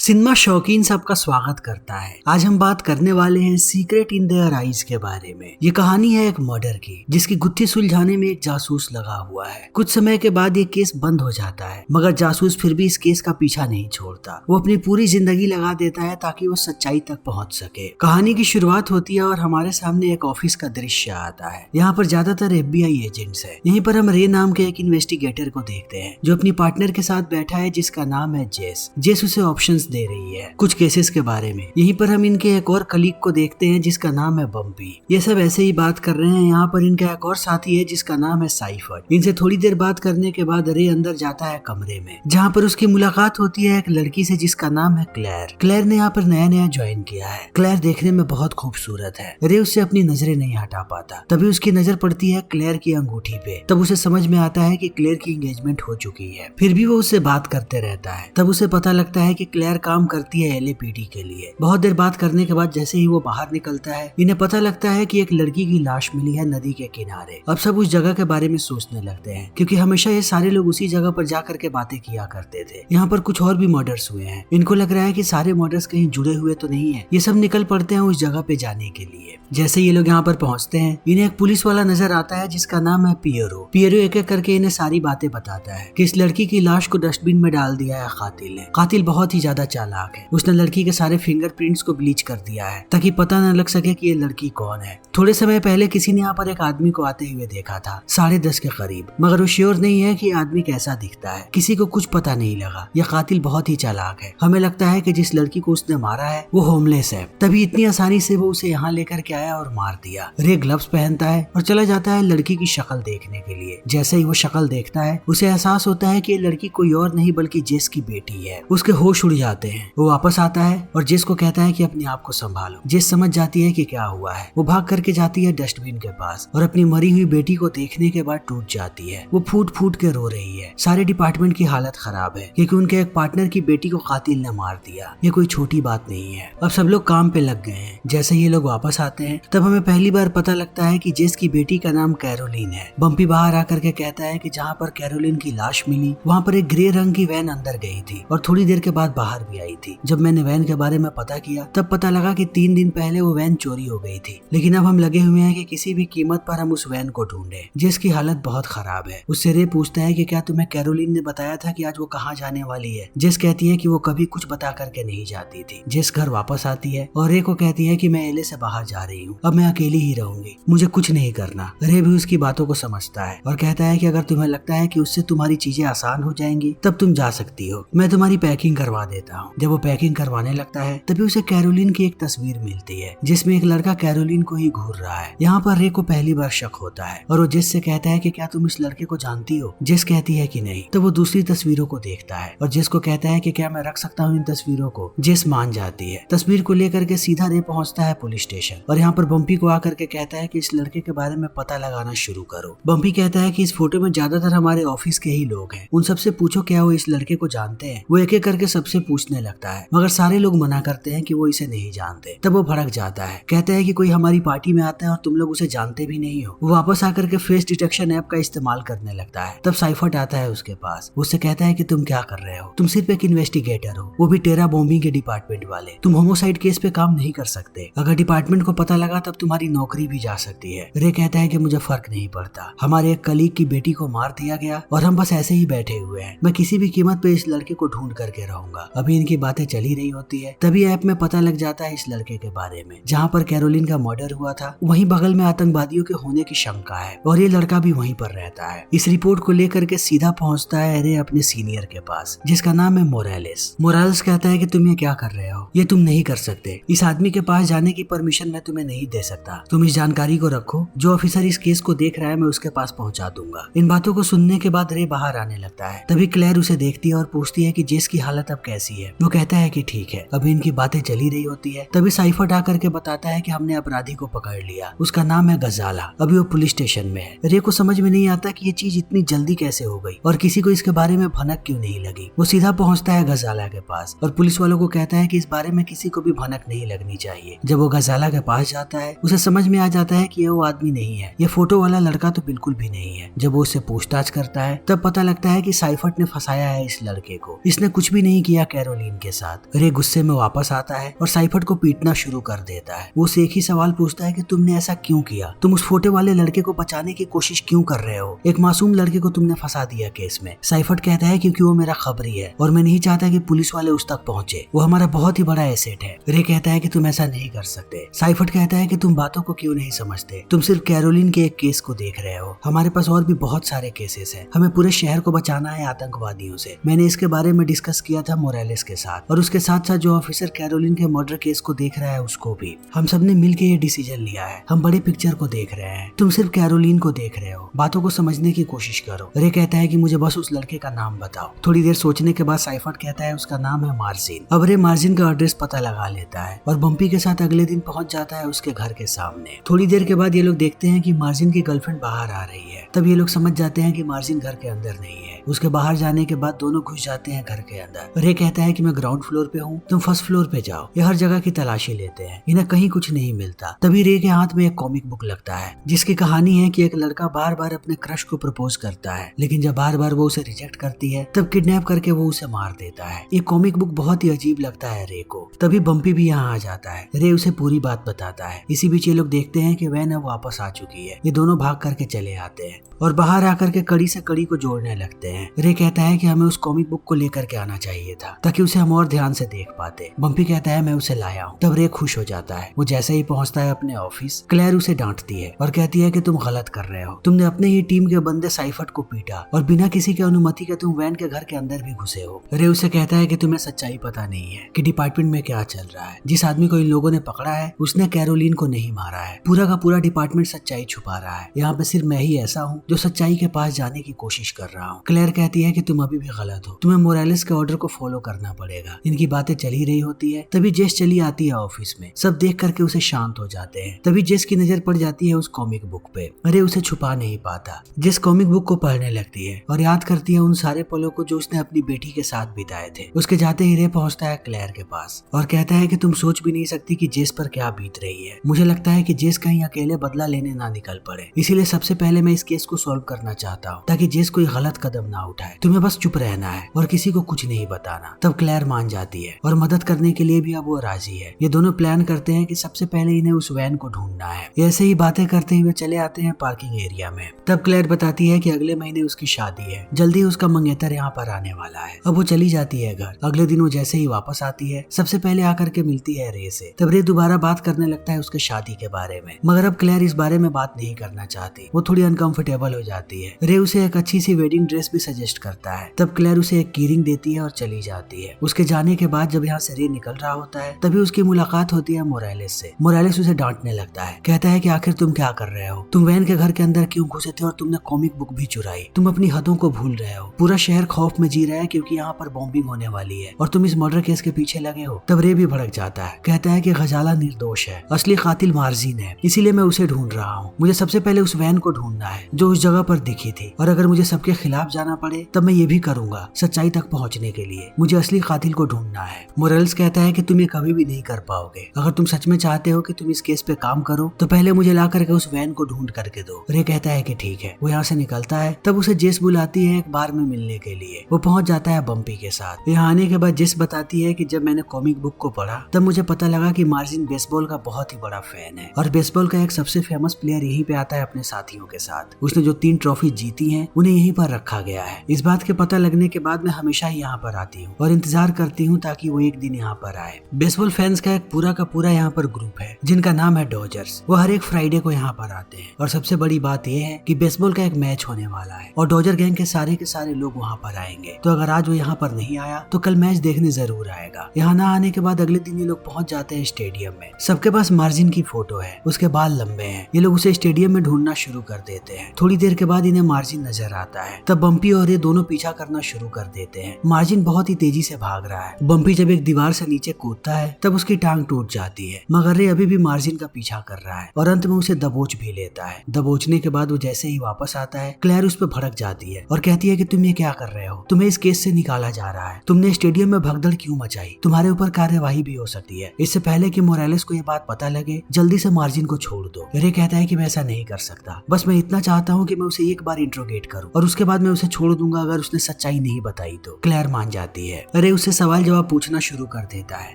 Cinema शौकीन सबका स्वागत करता है। आज हम बात करने वाले हैं सीक्रेट इन देयर आईज के बारे में। ये कहानी है एक मर्डर की, जिसकी गुत्थी सुलझाने में एक जासूस लगा हुआ है। कुछ समय के बाद ये केस बंद हो जाता है, मगर जासूस फिर भी इस केस का पीछा नहीं छोड़ता। वो अपनी पूरी जिंदगी लगा देता है ताकि वो सच्चाई तक पहुंच सके। कहानी की शुरुआत होती है और हमारे सामने एक ऑफिस का दृश्य आता है। यहाँ पर ज्यादातर FBI एजेंट्स है। यहीं पर हम रे नाम के एक इन्वेस्टिगेटर को देखते हैं, जो अपनी पार्टनर के साथ बैठा है, जिसका नाम है जेस। जेस उसे ऑप्शंस दे रही है कुछ केसेस के बारे में। यहीं पर हम इनके एक और कलीग को देखते हैं, जिसका नाम है बम्पी। ये सब ऐसे ही बात कर रहे हैं। यहाँ पर इनका एक और साथी है, जिसका नाम है साइफर। इनसे थोड़ी देर बात करने के बाद रे अंदर जाता है कमरे में, जहाँ पर उसकी मुलाकात होती है एक लड़की से, जिसका नाम है क्लेयर। क्लेयर ने यहाँ पर नया नया ज्वाइन किया है। क्लेयर देखने में बहुत खूबसूरत है। रे उससे अपनी नजरें नहीं हटा पाता। तभी उसकी नजर पड़ती है क्लेयर की अंगूठी पे। तब उसे समझ में आता है कि क्लेयर की एंगेजमेंट हो चुकी है। फिर भी वो उससे बात करते रहता है। तब उसे पता लगता है कि क्लेयर काम करती है LAPD के लिए। बहुत देर बात करने के बाद जैसे ही वो बाहर निकलता है, इन्हें पता लगता है कि एक लड़की की लाश मिली है नदी के किनारे। अब सब उस जगह के बारे में सोचने लगते हैं, क्योंकि हमेशा ये सारे लोग उसी जगह पर जाकर के बातें किया करते थे। यहाँ पर कुछ और भी मर्डर्स हुए हैं। इनको लग रहा है कि सारे मर्डर्स कहीं जुड़े हुए तो नहीं है। ये सब निकल पड़ते हैं उस जगह पे जाने के लिए। जैसे ये लोग यहाँ पर पहुँचते हैं, इन्हें एक पुलिस वाला नजर आता है, जिसका नाम है पियरो। पियरो एक एक करके इन्हें सारी बातें बताता है कि इस लड़की की लाश को डस्टबिन में डाल दिया है कातिल ने। कातिल बहुत ही ज्यादा चालाक है। उसने लड़की के सारे फिंगरप्रिंट्स को ब्लीच कर दिया है, ताकि पता न लग सके कि ये लड़की कौन है। थोड़े समय पहले किसी ने यहाँ पर एक आदमी को आते हुए देखा था, 10:30 के करीब, मगर वो श्योर नहीं है कि आदमी कैसा दिखता है। किसी को कुछ पता नहीं लगा। यह कातिल बहुत ही चालाक है। हमें लगता है कि जिस लड़की को उसने मारा है वो होमलेस है, तभी इतनी आसानी से वो उसे यहाँ लेकर के आया और मार दिया। रे ग्लव्स पहनता है और चला जाता है लड़की की शक्ल देखने के लिए। जैसे ही वो शक्ल देखता है, उसे एहसास होता है कि ये लड़की कोई और नहीं बल्कि जेस की बेटी है। उसके होश उड़ जाते हैं। वो वापस आता है और जेस को कहता है कि अपने आप को संभालो। जेस समझ जाती है कि क्या हुआ है। वो भाग करके जाती है डस्टबिन के पास और अपनी मरी हुई बेटी को देखने के बाद टूट जाती है। वो फूट फूट के रो रही है। सारे डिपार्टमेंट की हालत खराब है, क्योंकि उनके एक पार्टनर की बेटी को कातिल ने मार दिया। ये कोई छोटी बात नहीं है। अब सब लोग काम पे लग गए हैं। जैसे ये लोग वापस आते हैं, तब हमें पहली बार पता लगता है कि जेस की बेटी का नाम कैरोलिन है। बम्पी बाहर आकर के कहता है कि जहाँ पर कैरोलिन की लाश मिली, वहाँ पर एक ग्रे रंग की वैन अंदर गई थी और थोड़ी देर के बाद बाहर भी आई थी। जब मैंने वैन के बारे में पता किया, तब पता लगा कि 3 दिन पहले वो वैन चोरी हो गई थी। लेकिन अब हम लगे हुए हैं कि किसी भी कीमत पर हम उस वैन को ढूंढे। जिसकी हालत बहुत खराब है। उससे रे पूछता है कि क्या तुम्हें कैरोलिन ने बताया था कि आज वो कहाँ जाने वाली है। जेस कहती है कि वो कभी कुछ बता करके नहीं जाती थी। जेस घर वापस आती है और रे को कहती है कि मैं LA से बाहर जा रही हूँ, अब मैं अकेली ही रहूंगी, मुझे कुछ नहीं करना। रे भी उसकी बातों को समझता है और कहता है कि अगर तुम्हें लगता है कि उससे तुम्हारी चीजें आसान हो जाएंगी, तब तुम जा सकती हो, मैं तुम्हारी पैकिंग करवा देता हूँ। जब वो पैकिंग करवाने लगता है, तभी उसे कैरोलिन की एक तस्वीर मिलती है, जिसमें एक लड़का कैरोलिन को ही घूर रहा है। यहाँ पर रे को पहली बार शक होता है और वो जेस से कहता है कि क्या तुम इस लड़के को जानती हो। जेस कहती है कि नहीं। तो वो दूसरी तस्वीरों को देखता है और जेस को कहता है कि क्या मैं रख सकता हूँ इन तस्वीरों को। जेस मान जाती है। तस्वीर को लेकर के सीधा रे पहुंचता है पुलिस स्टेशन और यहाँ पर बम्पी को आकर के कहता है कि इस लड़के के बारे में पता लगाना शुरू करो। बम्पी कहता है कि इस फोटो में ज्यादातर हमारे ऑफिस के ही लोग हैं, उन सबसे पूछो क्या वो इस लड़के को जानते हैं। वो एक एक करके सबसे पूछने लगता है, मगर सारे लोग मना करते हैं कि वो इसे नहीं जानते। तब वो भड़क जाता है, कहता है कि कोई हमारी पार्टी में आता है और तुम लोग उसे जानते भी नहीं हो। वो वापस आकर के फेस डिटेक्शन ऐप का इस्तेमाल करने लगता है। तब साइफर्ट आता है उसके पास। उससे कहता है कि तुम क्या कर रहे हो, तुम सिर्फ एक इन्वेस्टिगेटर हो, वो भी टेरा बॉम्बिंग के डिपार्टमेंट वाले। तुम होमोसाइड केस पे काम नहीं कर सकते। अगर डिपार्टमेंट को पता लगा तब तुम्हारी नौकरी भी जा सकती है। रे कहता है कि मुझे फर्क नहीं पड़ता, हमारे एक कलीग की बेटी को मार दिया गया और हम बस ऐसे ही बैठे हुए हैं। मैं किसी भी कीमत पे इस लड़के को ढूंढ करके रहूंगा। अभी इनकी बातें चली रही होती है, तभी ऐप में पता लग जाता है इस लड़के के बारे में, जहाँ पर कैरोलिन का मर्डर हुआ था, वहीं बगल में आतंकवादियों के होने की शंका है और ये लड़का भी वहीं पर रहता है। इस रिपोर्ट को लेकर के सीधा पहुंचता है रे अपने सीनियर के पास, जिसका नाम है मोरालेस। मोरालेस कहता है कि तुम ये क्या कर रहे हो, ये तुम नहीं कर सकते। इस आदमी के पास जाने की परमिशन मैं तुम्हें नहीं दे सकता। तुम इस जानकारी को रखो, जो ऑफिसर इस केस को देख रहा है मैं उसके पास पहुंचा दूंगा। इन बातों को सुनने के बाद रे बाहर आने लगता है। तभी क्लेयर उसे देखती है और पूछती है कि जेस की हालत अब कैसी है। वो कहता है कि ठीक है। अभी इनकी बातें चली रही होती है, तभी साइफर्ट आकर के बताता है कि हमने अपराधी को पकड़ लिया, उसका नाम है गजाला। अभी वो पुलिस स्टेशन में है। रे को समझ में नहीं आता कि ये चीज इतनी जल्दी कैसे हो गई और किसी को इसके बारे में भनक क्यों नहीं लगी। वो सीधा पहुंचता है गजाला के पास और पुलिस वालों को कहता है कि इस बारे में किसी को भी भनक नहीं लगनी चाहिए। जब वो गजाला के पास जाता है, उसे समझ में आ जाता है कि ये वो आदमी नहीं है, ये फोटो वाला लड़का तो बिल्कुल भी नहीं है। जब वो उससे पूछताछ करता है, तब पता लगता है कि साइफर्ट ने फंसाया है इस लड़के को। इसने कुछ भी नहीं किया कैरोलिन कैरोलिन के साथ। रे गुस्से में वापस आता है और साइफर्ट को पीटना शुरू कर देता है। वो उसे एक ही सवाल पूछता है कि तुमने ऐसा क्यों किया? तुम उस फोटो वाले लड़के को बचाने की कोशिश क्यों कर रहे हो? एक मासूम लड़के को तुमने फंसा दिया केस में। साइफर्ट कहता है क्योंकि वो मेरा खबरी है और मैं नहीं चाहता कि पुलिस वाले उस तक पहुंचे। वो हमारा बहुत ही बड़ा एसेट है। रे कहता है कि तुम ऐसा नहीं कर सकते। साइफर्ट कहता है कि तुम बातों को क्यों नहीं समझते? तुम सिर्फ कैरोलिन के एक केस को देख रहे हो। हमारे पास और भी बहुत सारे केसेस हैं। हमें पूरे शहर को बचाना है आतंकवादियों से। मैंने इसके बारे में डिस्कस किया था मोरालेस के साथ और उसके साथ साथ जो ऑफिसर कैरोलिन के मर्डर केस को देख रहा है उसको भी। हम सबने मिलकर ये डिसीजन लिया है। हम बड़े पिक्चर को देख रहे हैं। तुम सिर्फ कैरोलिन को देख रहे हो। बातों को समझने की कोशिश करो। रे कहता है कि मुझे बस उस लड़के का नाम बताओ। थोड़ी देर सोचने के बाद साइफर्ट कहता है उसका नाम है मार्जिन। अब रे मार्जिन का एड्रेस पता लगा लेता है और बम्पी के साथ अगले दिन पहुंच जाता है उसके घर के सामने। थोड़ी देर के बाद ये लोग देखते हैं कि मार्जिन की गर्लफ्रेंड बाहर आ रही है। तब ये लोग समझ जाते हैं कि मार्जिन घर के अंदर नहीं है। उसके बाहर जाने के बाद दोनों घुस जाते हैं घर के अंदर। रे कहता है कि मैं ग्राउंड फ्लोर पे हूँ, तुम फर्स्ट फ्लोर पे जाओ। ये हर जगह की तलाशी लेते हैं, इन्हें कहीं कुछ नहीं मिलता। तभी रे के हाथ में एक कॉमिक बुक लगता है जिसकी कहानी है कि एक लड़का बार बार अपने क्रश को प्रपोज करता है, लेकिन जब बार बार वो उसे रिजेक्ट करती है तब किडनैप करके वो उसे मार देता है। ये कॉमिक बुक बहुत ही अजीब लगता है रे को। तभी बम्पी भी यहाँ आ जाता है। रे उसे पूरी बात बताता है। इसी बीच ये लोग देखते हैं कि वैन अब वापस आ चुकी है। ये दोनों भाग करके चले आते हैं और बाहर आकर के कड़ी से कड़ी को जोड़ने लगते हैं। रे कहता है कि हमें उस कॉमिक बुक को लेकर के आना चाहिए था ताकि उसे हम और ध्यान से देख पाते। बम्पी कहता है मैं उसे लाया हूँ। तब रे खुश हो जाता है। वो जैसे ही पहुंचता है अपने ऑफिस, क्लेयर उसे डांटती है और कहती है कि तुम गलत कर रहे हो। तुमने अपने ही टीम के बंदे साइफर्ट को पीटा और बिना किसी की अनुमति के तुम वैन के घर के अंदर भी घुसे हो। रे उसे कहता है कि तुम्हें सच्चाई पता नहीं है कि डिपार्टमेंट में क्या चल रहा है। जिस आदमी को इन लोगों ने पकड़ा है उसने कैरोलिन को नहीं मारा है। पूरा का पूरा डिपार्टमेंट सच्चाई छुपा रहा है। यहाँ पे सिर्फ मैं ही ऐसा हूँ जो सच्चाई के पास जाने की कोशिश कर रहा हूँ। क्लेयर कहती है कि तुम अभी भी गलत हो। तुम्हें मोरालेस के ऑर्डर को फॉलो करना पड़ेगा। इनकी बातें चल ही रही होती है। तभी जेस चली आती है ऑफिस में। सब देख करके उसे शांत हो जाते हैं। तभी जेस की नजर पड़ जाती है उस कॉमिक बुक पे। अरे उसे छुपा नहीं पाता। जेस कॉमिक बुक को पढ़ने लगती है और याद करती है उन सारे पलों को जो उसने अपनी बेटी के साथ बिताए थे। उसके जाते ही रे पहुंचता है क्लेयर के पास और कहता है कि तुम सोच भी नहीं सकती कि जेस पर क्या बीत रही है। मुझे लगता है कि जेस कहीं अकेले बदला लेने ना निकल पड़े, इसीलिए सबसे पहले मैं इस केस को सॉल्व करना चाहता हूँ ताकि जेस कोई गलत कदम ना उठाए। तुम्हें बस चुप रहना है और किसी को कुछ नहीं बताना। तब क्लेयर मान जाती है और मदद करने के लिए भी अब वो राजी है। ये दोनों प्लान करते हैं कि सबसे पहले इन्हें उस वैन को ढूंढना है। ऐसे ही बातें करते हुए चले आते हैं पार्किंग एरिया में। तब क्लेयर बताती है कि अगले महीने उसकी शादी है, जल्दी उसका मंगेतर यहाँ पर आने वाला है। अब वो चली जाती है घर। अगले दिन वो जैसे ही वापस आती है सबसे पहले आकर के मिलती है रे से। तब रे दोबारा बात करने लगता है उसके शादी के बारे में, मगर अब क्लेयर इस बारे में बात नहीं करना चाहती। वो थोड़ी अनकंफर्टेबल हो जाती है। रे उसे एक अच्छी सी वेडिंग ड्रेस भी सजेस्ट करता है। तब क्लेयर उसे एक कीरिंग देती है और चली जाती है। उसके जाने के बाद जब यहाँ से रे निकल रहा होता है तभी उसकी मुलाकात होती है मोरालेस से। मोरालेस उसे डांटने लगता है। कहता है कि आखिर तुम क्या कर रहे हो? तुम वैन के घर के अंदर क्यों घुसे थे और तुमने कॉमिक बुक भी चुराई? तुम अपनी हदों को भूल रहे हो। पूरा शहर खौफ में जी रहा है क्योंकि यहाँ पर बॉम्बिंग होने वाली है और तुम इस मर्डर केस के पीछे लगे हो। तब रे भी भड़क जाता है। कहता है कि गजाला निर्दोष है, असली कातिल मार्जिन है, इसीलिए मैं उसे ढूंढ रहा हूँ। मुझे सबसे पहले उस वैन को ढूंढना है जो उस जगह पर दिखी थी और अगर मुझे सबके खिलाफ जाना पड़े तब मैं ये भी करूंगा सच्चाई तक पहुँचने के लिए। मुझे असली कातिल को ढूंढना है। मोरेल्स कहता है कि तुम ये कभी भी नहीं कर पाओगे। अगर तुम सच में चाहते हो कि तुम इस केस पे काम करो तो पहले मुझे ला करके उस वैन को ढूंढ करके दो। रे कहता है कि ठीक है। वो यहाँ से निकलता है। तब उसे जेस बुलाती है एक बार में मिलने के लिए। वो पहुंच जाता है बम्पी के साथ। यहाँ आने के बाद जेस बताती है कि जब मैंने कॉमिक बुक को पढ़ा तब मुझे पता लगा कि मार्जिन बेसबॉल का बहुत ही बड़ा फैन है और बेसबॉल का एक सबसे फेमस प्लेयर यहीं पे आता है अपने साथियों के साथ। उसने जो 3 ट्रॉफी जीती हैं उन्हें यहीं पर रखा गया है। इस बात के पता लगने के बाद मैं हमेशा ही यहाँ पर आती हूँ और इंतजार करती हूँ ताकि वो एक दिन यहाँ पर आए। बेसबॉल फैंस का एक पूरा का पूरा यहाँ पर ग्रुप है जिनका नाम है डॉजर्स। वो हर एक फ्राइडे को यहाँ पर आते हैं और सबसे बड़ी बात यह है कि बेसबॉल का एक मैच होने वाला है और डॉजर गैंग के सारे लोग वहाँ पर आएंगे। तो अगर आज वो यहाँ पर नहीं आया तो कल मैच देखने जरूर आएगा। यहाँ ना आने के बाद अगले दिन ये लोग पहुंच जाते हैं स्टेडियम में। सबके पास मार्जिन की फोटो है, उसके बाल लंबे हैं। ये लोग उसे स्टेडियम में ढूंढना शुरू कर देते हैं। थोड़ी देर के बाद इन्हें मार्जिन नजर आता है। तब बम्पी और ये दोनों पीछा करना शुरू कर देते हैं। मार्जिन बहुत ही तेजी से भाग रहा है। बम्पी जब एक दीवार से नीचे कूदता है तब उसकी टांग टूट जाती है, मगर रे अभी भी मार्जिन का पीछा कर रहा है और अंत में उसे दबोच भी लेता है। दबोचने के बाद वो जैसे ही वापस आता है क्लेयर उस पर भड़क जाती है और कहती है कि तुम ये क्या कर रहे हो? तुम्हें इस केस से निकाला जा रहा है। तुमने स्टेडियम में भगदड़ क्यों मचाई? तुम्हारे ऊपर कार्यवाही भी हो सकती है। इससे पहले कि मोरालेस को ये बात पता लगे जल्दी से मार्जिन को छोड़ दो। रे कहता है कि मैं ऐसा नहीं कर सकता, बस मैं इतना चाहता हूँ कि मैं उसे एक बार इंट्रोगेट करूँ और उसके बाद मैं उसे छोड़ दूंगा अगर उसने सच्चाई नहीं बताई तो। क्लेयर मान जाती है। रे उससे सवाल जवाब पूछना शुरू कर देता है।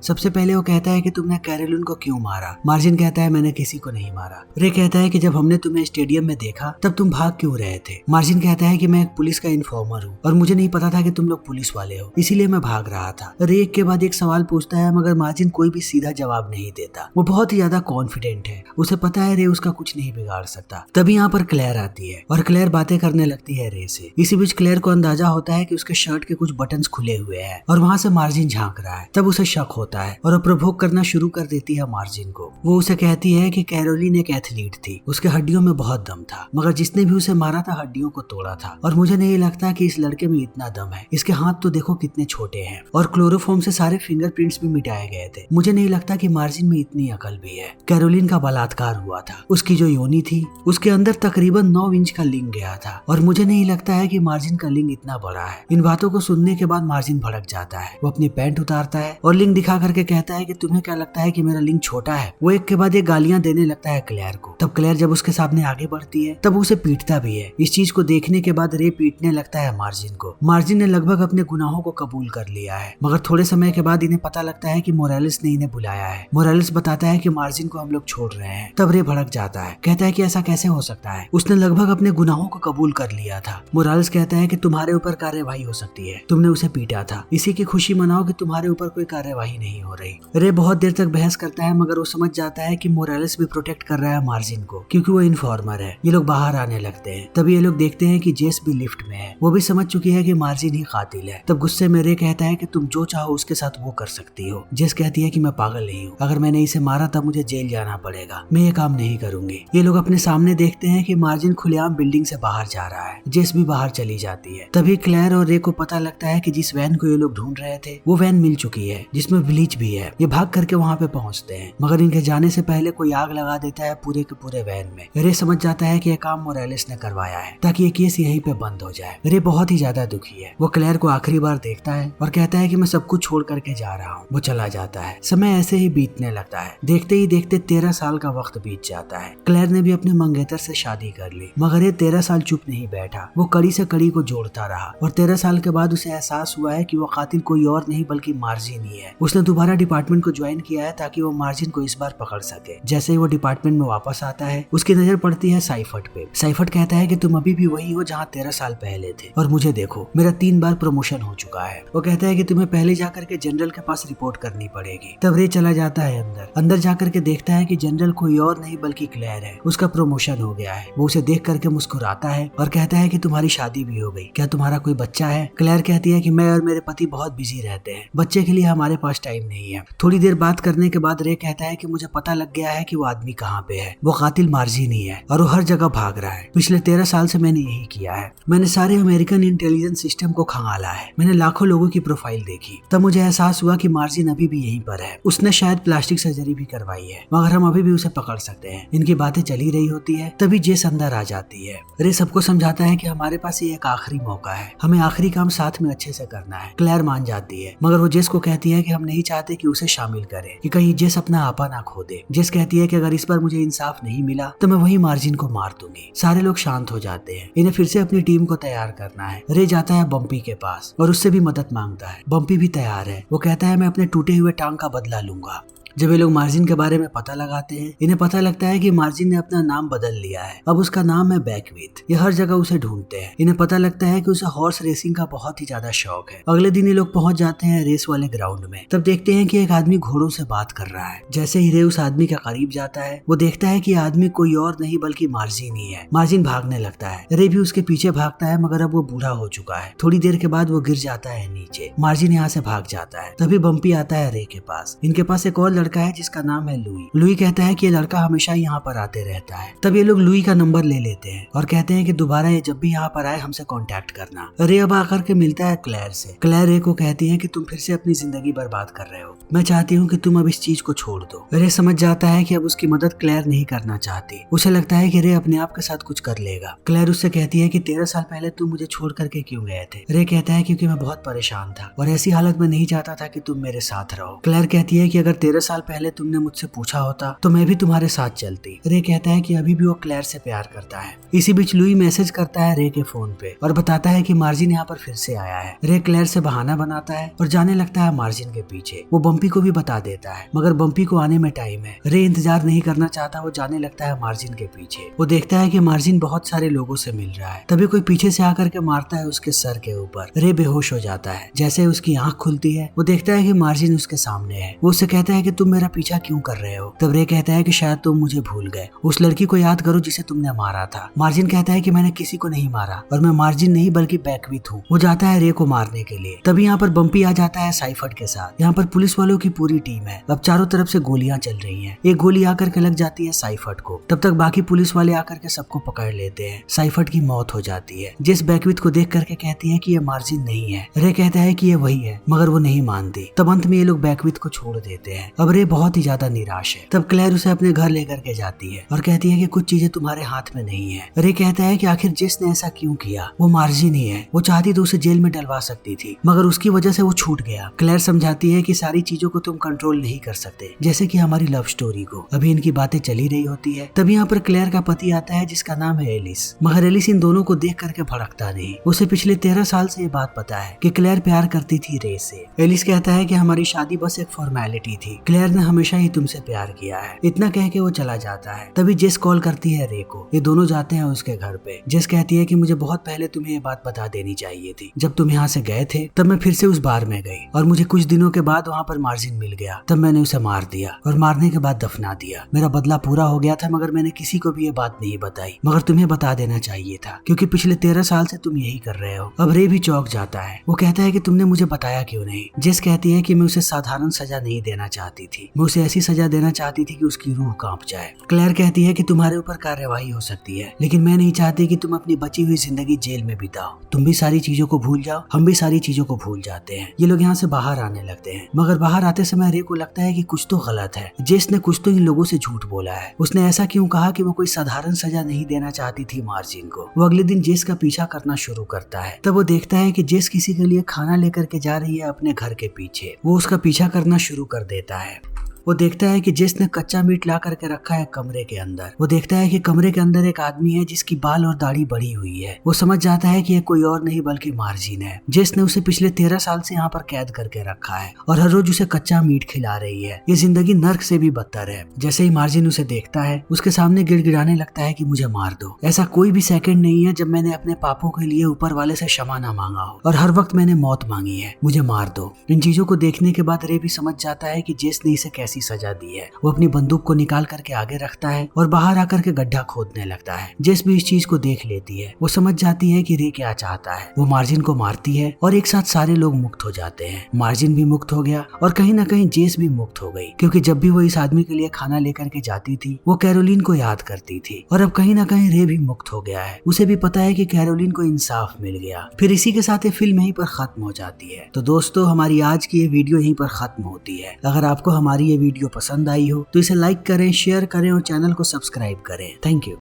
सबसे पहले वो कहता है कि तुमने कैरोलिन को क्यों मारा। मार्जिन कहता है मैंने किसी को नहीं मारा। रे कहता है कि जब हमने तुम्हें स्टेडियम में देखा तब तुम भाग क्यों रहे थे। मार्जिन कहता है कि मैं एक पुलिस का इन्फॉर्मर हूँ और मुझे नहीं पता था कि तुम लोग पुलिस वाले हो, इसीलिए मैं भाग रहा था। रे एक के बाद एक सवाल पूछता है मगर मार्जिन कोई भी सीधा जवाब नहीं देता। वो बहुत ही ज्यादा कॉन्फिडेंट है, उसे पता है रे उसका कुछ नहीं बिगाड़ सकता। तभी यहाँ पर क्लेयर आती है और क्लेयर बातें करने लगती है रे से। इसी बीच क्लेयर को अंदाजा होता है कि उसके शर्ट के कुछ बटन्स खुले हुए हैं और वहाँ से मार्जिन झांक रहा है। तब उसे शक होता है और वो प्रोवोक करना शुरू कर देती है मार्जिन को। वो उसे कहती है कि कैरोलिन एक एथलीट थी, उसके हड्डियों में बहुत दम था, मगर जिसने भी उसे मारा था हड्डियों को तोड़ा था और मुझे नहीं लगता कि इस लड़के में इतना दम है। इसके हाथ तो देखो कितने छोटे हैं और क्लोरोफॉर्म से सारे फिंगरप्रिंट्स भी मिटाए गए थे। मुझे नहीं लगता कि मार्जिन में इतनी अकल भी है। कैरोलिन का बलात्कार हुआ था, उसकी जो योनि थी उसके अंदर तकरीबन 9 इंच का लिंग गया था और मुझे नहीं लगता है कि मार्जिन का लिंग इतना बड़ा है। इन बातों को सुनने के बाद मार्जिन भड़क जाता है। वो अपनी पैंट उतारता है और लिंग दिखा करके कहता है कि तुम्हें क्या लगता है कि मेरा लिंग छोटा है। वो एक के बाद एक गालियां देने लगता है क्लेयर को। तब क्लेयर जब उसके सामने आगे बढ़ती है तब उसे पीटता भी है। इस चीज को देखने के बाद रे पीटने लगता है मार्जिन को। मार्जिन ने लगभग अपने गुनाहों को कबूल कर लिया है, मगर थोड़े समय के बाद इन्हें पता लगता है कि मोरालेस ने इन्हें बुलाया है। मोरालेस बताता है कि मार्जिन को हम लोग छोड़ रहे हैं। तब रे भड़क जाता है, कहता है कि ऐसा कैसे हो सकता है, उसने लगभग अपने गुनाहों को कबूल कर लिया था। मोरालेस कहता है कि तुम्हारे ऊपर कार्यवाही हो सकती है, तुमने उसे पीटा था, इसी की खुशी मनाओ कि तुम्हारे ऊपर कोई कार्यवाही नहीं हो रही। रे बहुत देर तक बहस करता है मगर वो समझ जाता है कि मोरालेस भी प्रोटेक्ट कर रहा है मार्जिन को क्योंकि वो इन्फॉर्मर है। ये लोग बाहर आने लगते हैं। तभी ये लोग देखते हैं कि जेस भी लिफ्ट में है। वो भी समझ चुकी है कि मार्जिन ही कातिल है। तब गुस्से में रे कहता है कि तुम जो चाहो उसके साथ वो कर सकती हो। जेस कहती है कि मैं पागल नहीं हूँ, अगर मैंने इसे मारा तब मुझे जेल जाना पड़ेगा, मैं ये काम नहीं करूंगी। ये लोग अपने सामने देखते हैं कि मार्जिन खुलेआम बिल्डिंग से बाहर जा रहा है। जेस भी बाहर चली जाती है। तभी क्लेयर और रे को पता लगता है कि जिस वैन को ये लोग ढूंढ रहे थे वो वैन मिल चुकी है जिसमें ब्लीच भी है। ये भाग करके वहाँ पे पहुँचते हैं मगर इनके जाने से पहले कोई आग लगा देता है पूरे के पूरे वैन में। रे समझ जाता है कि यह काम मोरालेस ने करवाया है ताकि ये केस यहीं पे बंद हो जाए। रे बहुत ही ज्यादा दुखी है। वो क्लेयर को आखिरी बार देखता है और कहता है कि मैं सब कुछ छोड़ करके जा रहा हूँ। वो चला जाता है। समय ऐसे ही बीतने लगता है। देखते ही देखते 13 साल का वक्त बीत जाता है। क्लेयर ने भी अपने मंगेतर से शादी कर ली मगर ये 13 साल चुप नहीं बैठा। वो कड़ी से कड़ी को जोड़ता रहा और 13 साल के बाद उसे एहसास हुआ है कि वो कातिल कोई और नहीं बल्कि मार्जिन ही है। उसने दोबारा डिपार्टमेंट को ज्वाइन किया है ताकि वो मार्जिन को इस बार पकड़ सके। जैसे ही वो डिपार्टमेंट में वापस आता है उसकी नजर पड़ती है साइफर्ट पे। साइफर्ट कहता है कि तुम अभी भी वही हो जहाँ 13 साल पहले थे और मुझे देखो, मेरा 3 बार प्रमोशन हो चुका है। वो कहता है कि तुम्हें पहले जाकर के जनरल के पास रिपोर्ट करनी पड़ेगी। तब रे चला जाता है अंदर जाकर के देखता है कि जनरल कोई और नहीं बल्कि क्लेयर है। उसका प्रमोशन हो गया है। वो उसे देख करके मुस्कुराता है और कहता है कि तुम्हारी शादी भी हो गई, क्या तुम्हारा कोई बच्चा है। क्लेयर कहती है कि मैं और मेरे पति बहुत बिजी रहते हैं, बच्चे के लिए हमारे पास टाइम नहीं है। थोड़ी देर बात करने के बाद रे कहता है कि मुझे पता लग गया है कि वो आदमी कहाँ पे है। वो कातिल मार्जिन ही है और वो हर जगह भाग रहा है। पिछले 13 साल से मैंने यही किया है। मैंने सारे अमेरिकन इंटेलिजेंस सिस्टम को खंगाला है। मैंने लाखों लोगों की प्रोफाइल देखी। तब मुझे एहसास हुआ कि मार्जिन अभी भी यहीं पर है। उसने शायद प्लास्टिक सर्जरी भी करवाई है मगर हम अभी भी उसे पकड़ सकते हैं। इनकी बातें चली रही होती है तभी जेस अंदर आ जाती है। रे सबको समझाता है कि हमारे पास ये एक आखिरी मौका है, हमें आखिरी काम साथ में अच्छे से करना है। क्लेयर मान जाती है मगर वो जेस को कहती है कि हम नहीं चाहते कि उसे शामिल करें कि कहीं जेस अपना आपा ना खो दे। जेस कहती है कि अगर इस बार मुझे इंसाफ नहीं मिला तो मैं वही मार्जिन को मार दूंगी। सारे लोग शांत हो जाते हैं। इन्हें फिर से अपनी टीम को तैयार करना है। रे जाता है बम्पी के पास और उससे भी मदद मांगता है। बम्पी भी तैयार है। वो कहता है मैं अपने टूटे हुए टांग का बदला लूंगा। जब ये लोग मार्जिन के बारे में पता लगाते हैं इन्हें पता लगता है कि मार्जिन ने अपना नाम बदल लिया है। अब उसका नाम है बैकविथ। ये हर जगह उसे ढूंढते हैं। इन्हें पता लगता है कि उसे हॉर्स रेसिंग का बहुत ही ज्यादा शौक है। अगले दिन ये लोग पहुंच जाते हैं रेस वाले ग्राउंड में। तब देखते हैं कि एक आदमी घोड़ों से बात कर रहा है। जैसे ही रे उस आदमी के करीब जाता है वो देखता है कि आदमी कोई और नहीं बल्कि मार्जिन ही है। मार्जिन भागने लगता है। रे भी उसके पीछे भागता है मगर अब वो बूढ़ा हो चुका है। थोड़ी देर के बाद वो गिर जाता है नीचे। मार्जिन यहाँ से भाग जाता है। तभी बम्पी आता है रे के पास। इनके पास एक और लड़का है जिसका नाम है लुई। लुई कहता है कि ये लड़का हमेशा यहाँ पर आते रहता है। तब ये लोग लुई का नंबर ले लेते हैं और कहते हैं कि दोबारा ये जब भी यहाँ पर आए हमसे कांटेक्ट करना। रे अब आकर के मिलता है क्लेयर से। क्लेयर रे को कहती है कि तुम फिर से अपनी जिंदगी बर्बाद कर रहे हो, मैं चाहती हूँ कि तुम अब इस चीज को छोड़ दो। रे समझ जाता है कि अब उसकी मदद क्लेयर नहीं करना चाहती। उसे लगता है कि रे अपने आप के साथ कुछ कर लेगा। क्लेयर उससे कहती है कि 13 साल पहले तुम मुझे छोड़ करके क्यों गए थे। रे कहता है क्योंकि मैं बहुत परेशान था और ऐसी हालत में नहीं चाहता था कि तुम मेरे साथ रहो। क्लेयर कहती है कि अगर 13 साल साल पहले तुमने मुझसे पूछा होता तो मैं भी तुम्हारे साथ चलती। रे कहता है कि अभी भी वो क्लेयर से प्यार करता है। इसी बीच लुई मैसेज करता है रे के फोन पे और बताता है कि मार्जिन यहाँ पर फिर से आया है। रे क्लेयर से बहाना बनाता है और जाने लगता है मार्जिन के पीछे। वो बम्पी को भी बता देता है, मगर बम्पी को आने में टाइम है। रे इंतजार नहीं करना चाहता, वो जाने लगता है मार्जिन के पीछे। वो देखता है कि मार्जिन बहुत सारे लोगों से मिल रहा है। तभी कोई पीछे से आकर के मारता है उसके सर के ऊपर। रे बेहोश हो जाता है। जैसे उसकी आंख खुलती है वो देखता है कि मार्जिन उसके सामने है। वो उससे कहता है कि तुम मेरा पीछा क्यों कर रहे हो। तब रे कहता है कि शायद तुम मुझे भूल गए, उस लड़की को याद करो जिसे तुमने मारा था। मार्जिन कहता है कि मैंने किसी को नहीं मारा और मैं मार्जिन नहीं बल्कि बैकविथ हूँ। वो जाता है रे को मारने के लिए। तभी यहाँ पर बम्पी आ जाता है साइफर्ट के साथ। यहाँ पर पुलिस वालों की पूरी टीम है। अब चारों तरफ से गोलियां चल रही हैं। एक गोली आकर के लग जाती है साइफर्ट को। तब तक बाकी पुलिस वाले आकर के सबको पकड़ लेते हैं। साइफर्ट की मौत हो जाती है। जिस बैकविथ को देख करके कहती है कि ये मार्जिन नहीं है। रे कहता है कि ये वही है, मगर वो नहीं मानती। तब अंत में ये लोग बैकविथ को छोड़ देते हैं। अब रे बहुत ही ज्यादा निराश है। तब क्लेयर उसे अपने घर लेकर के जाती है और कहती है कि कुछ चीजें तुम्हारे हाथ में नहीं है। रे कहता है कि आखिर जिसने ऐसा क्यों किया, वो मार्जिन ही है। वो चाहती तो उसे जेल में डलवा सकती थी, मगर उसकी वजह से वो छूट गया। क्लेयर समझाती है कि सारी चीजों को तुम कंट्रोल नहीं कर सकते, जैसे कि हमारी लव स्टोरी को। अभी इनकी बातें चली रही होती है। तभी यहाँ पर क्लेयर का पति आता है जिसका नाम है एलिस। मगर एलिस इन दोनों को देख करके भड़कता नहीं। उसे पिछले 13 साल से ये बात पता है कि क्लेयर प्यार करती थी रे से। एलिस कहता है कि हमारी शादी बस एक फॉर्मेलिटी थी, क्लेयर ने हमेशा ही तुमसे प्यार किया है। इतना कह के वो चला जाता है। तभी जेस कॉल करती है रे को। ये दोनों जाते हैं उसके घर पे। जेस कहती है कि मुझे बहुत पहले तुम्हें ये बात बता देनी चाहिए थी। जब तुम यहाँ से गए थे तब मैं फिर से उस बार में गई और मुझे कुछ दिनों के बाद वहाँ पर मार्जिन मिल गया। तब मैंने उसे मार दिया और मारने के बाद दफना दिया। मेरा बदला पूरा हो गया था, मगर मैंने किसी को भी ये बात नहीं बताई। मगर तुम्हें बता देना चाहिए था, क्योंकि पिछले 13 साल से तुम यही कर रहे हो। अब रे भी चौंक जाता है। वो कहता है कि तुमने मुझे बताया क्यों नहीं। जेस कहती है कि मैं उसे साधारण सजा नहीं देना चाहती थी, मैं उसे ऐसी सजा देना चाहती थी कि उसकी रूह कांप जाए। क्लेयर कहती है कि तुम्हारे ऊपर कार्यवाही हो सकती है, लेकिन मैं नहीं चाहती कि तुम अपनी बची हुई जिंदगी जेल में बिताओ। तुम भी सारी चीजों को भूल जाओ, हम भी सारी चीजों को भूल जाते हैं। ये लोग यहाँ से बाहर आने लगते हैं, मगर बाहर आते समय रे को लगता है कि कुछ तो गलत है। जेस ने कुछ तो इन लोगों से झूठ बोला है। उसने ऐसा क्यों कहा कि वो कोई साधारण सजा नहीं देना चाहती थी मार्जिन को। वो अगले दिन जेस का पीछा करना शुरू करता है। तब वो देखता है कि जेस किसी के लिए खाना लेकर के जा रही है अपने घर के पीछे। वो उसका पीछा करना शुरू कर देता है। वो देखता है कि जेस ने कच्चा मीट ला करके रखा है कमरे के अंदर। वो देखता है कि कमरे के अंदर एक आदमी है जिसकी बाल और दाढ़ी बढ़ी हुई है। वो समझ जाता है कि ये कोई और नहीं बल्कि मार्जिन है। जेस ने उसे पिछले 13 साल से यहाँ पर कैद करके रखा है और हर रोज उसे कच्चा मीट खिला रही है। ये जिंदगी नर्क से भी बदतर है। जैसे ही मार्जिन उसे देखता है, उसके सामने गिड़गिड़ाने लगता है कि मुझे मार दो। ऐसा कोई भी सेकंड नहीं है जब मैंने अपने पापों के लिए ऊपर वाले से क्षमा ना मांगा हो, और हर वक्त मैंने मौत मांगी है। मुझे मार दो। इन चीजों को देखने के बाद रे भी समझ जाता है कि जेस ने इसे कैसी सजा दी है। वो अपनी बंदूक को निकाल करके आगे रखता है और बाहर आकर के गड्ढा खोदने लगता है। जेस भी इस चीज को देख लेती है। वो समझ जाती है कि रे क्या चाहता है। वो मार्जिन को मारती है और एक साथ सारे लोग मुक्त हो जाते हैं। मार्जिन भी मुक्त हो गया और कहीं ना कहीं जेस भी मुक्त हो गई, क्योंकि जब भी वो इस आदमी के लिए खाना लेकर के जाती थी वो कैरोलिन को याद करती थी। और अब कहीं ना कहीं रे भी मुक्त हो गया है। उसे भी पता है कि कैरोलिन को इंसाफ मिल गया। फिर इसी के साथ ये फिल्म यहीं पर खत्म हो जाती है। तो दोस्तों, हमारी आज की ये वीडियो यहीं पर खत्म होती है। अगर आपको हमारी ये वीडियो पसंद आई हो तो इसे लाइक करें, शेयर करें और चैनल को सब्सक्राइब करें। Thank you.